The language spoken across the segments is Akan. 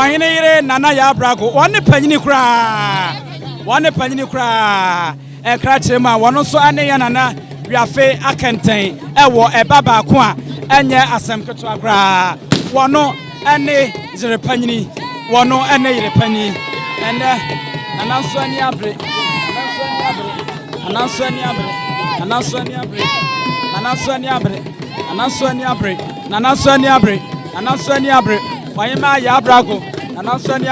Wahine yire nana ya Birago. One panyini kra. One panyini kra. Krachema wono so ane ya nana Wiafe Akenten. Ewo baba ko a enye asem keto kra. Wono ane zire panyini. Wono ane yire panyi. Ene nana so ani abre. Anaswani abre. Wayima ya Birago. Anaswani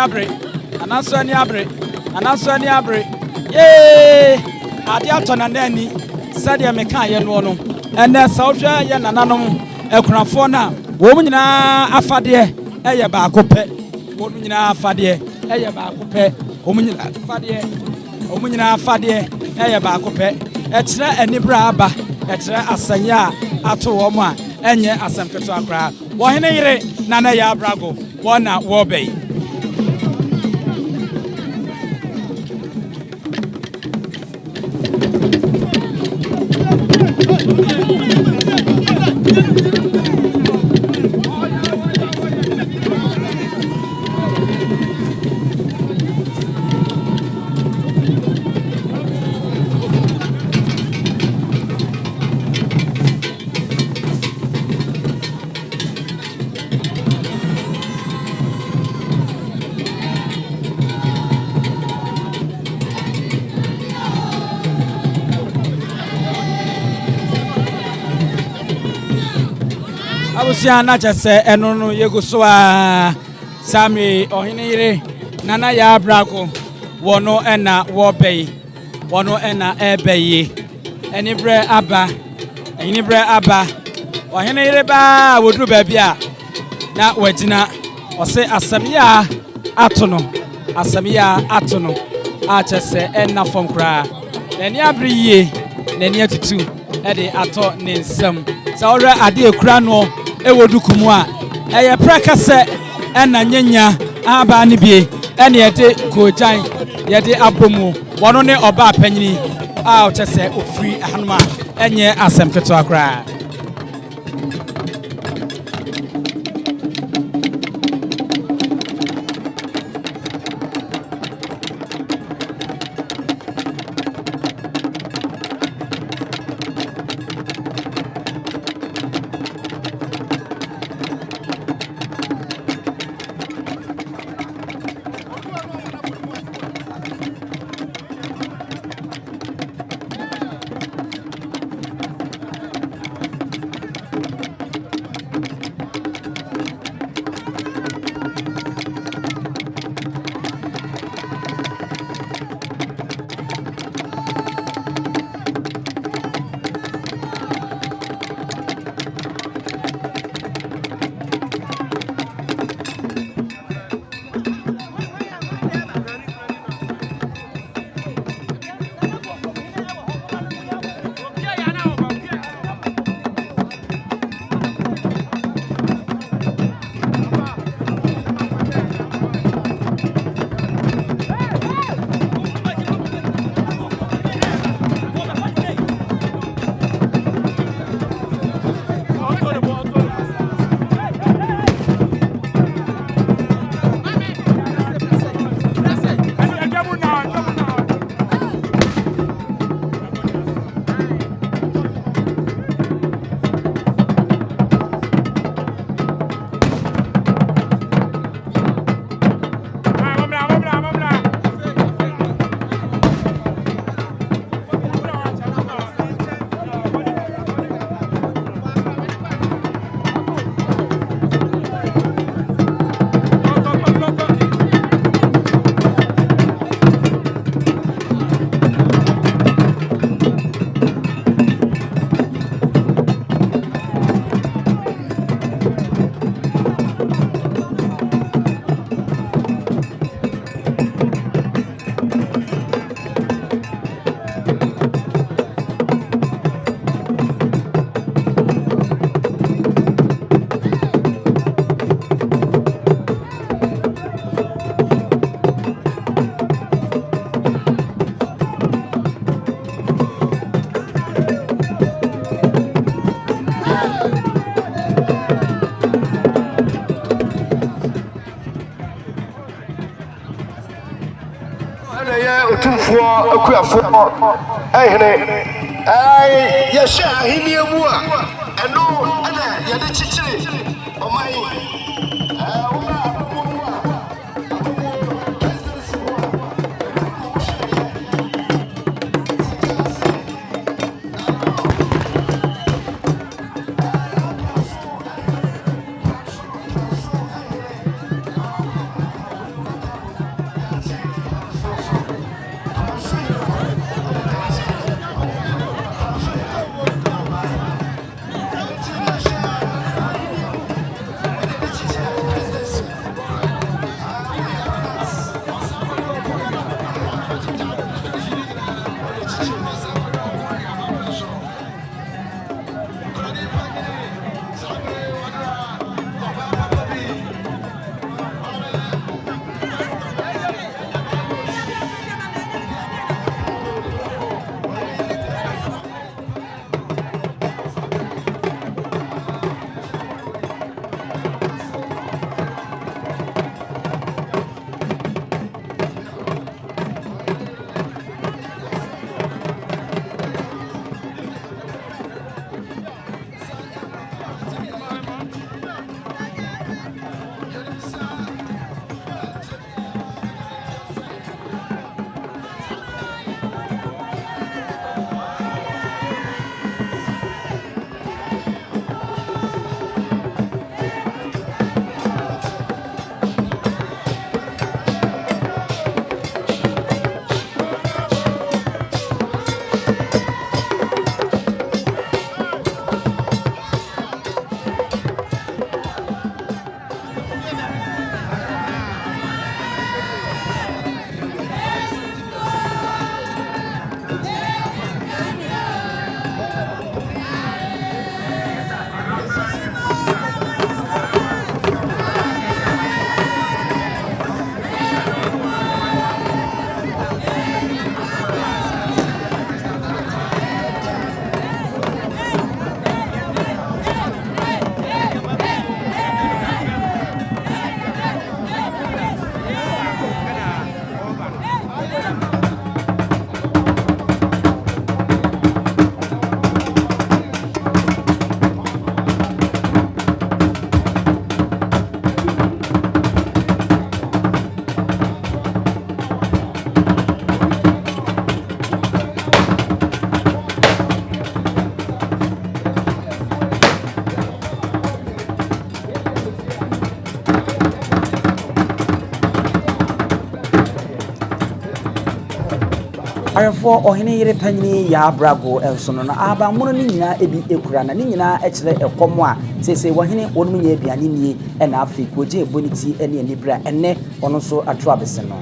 abre. Yee! Ade atona nani. Sadia meka ye no no. Ene sawhwa ye nananom ekunafo na. Wo mu nyina afade eye ba akopɛ. Wo mu nyina afade eye ba akopɛ. Wo mu nyina afade eye ba akopɛ. Etre enibra aba. Etre asanya ato wo mu a enye asem keto akra. Wo hene yire nana ya Birago. Wo na wo bei. Abusia na chese enunu yeguso a Sami ohinire nana ya Birago wono ena wo bei wono ena ebeye enibre aba ohinire ba woduru ba bia na wagina ose asamiya atono a chese ena fom kra eni abriye neni atutu ede ato ne nsam sa ore ade ekura no ewodukumu a eye prakase ena nyenya aba ne bie ene yede kojan yede abomu wono ne oba panyini a o chese ofri ahanuma enye asem keto akra for a queer for yes, he near more. And no, and you're the chichi. Oh, my. Arefo ohene yere panyini ya Birago ensono na aba mono ni nyina ebi ekura na ni nyina ekire ekomo a sese wahene wonu nya aduane nie na Africa oje eboniti ene anibra enne ono so atro abese no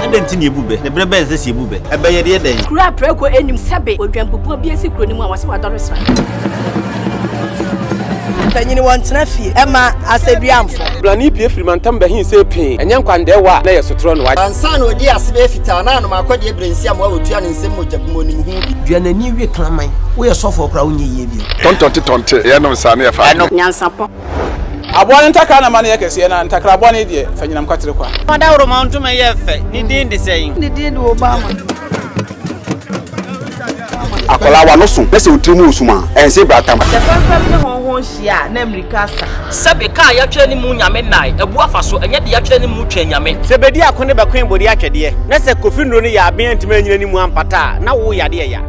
adenti ni ebube ne brebe ese ebube ebe ye de den kura preko enim sebe odwampopo bi esi kuro ni mu a wase wadoro sra panyini wantena fie ema aseduamfo blani pie frimantam bahin se pin enye nkwande wa na yesotro no wa ansa na odi asebe fita na no makode ebrensi am wa otua ne nsem mojabmo ni mu hu bi duanani wie klaman wo ye sofo kra wonye ye bi tonte ye no nsane ya fa NYANSAPO abone ntakra na mane yakese na ntakra abone die fanyinam kwatere kwa oda woro mantu me ye fe ni din de sein ni din do Obama akola wa no so pese otrimu osuma ense bratam the first ne honhon hia na America sa sebe ka ya twere ni mu nyame nai ebu afaso enye de ya twere ni mu twa nyame sebedi akone bekwen bodi atwede na se kofindro ni ya aben ntime nyina ni mu ampata na wo yade ya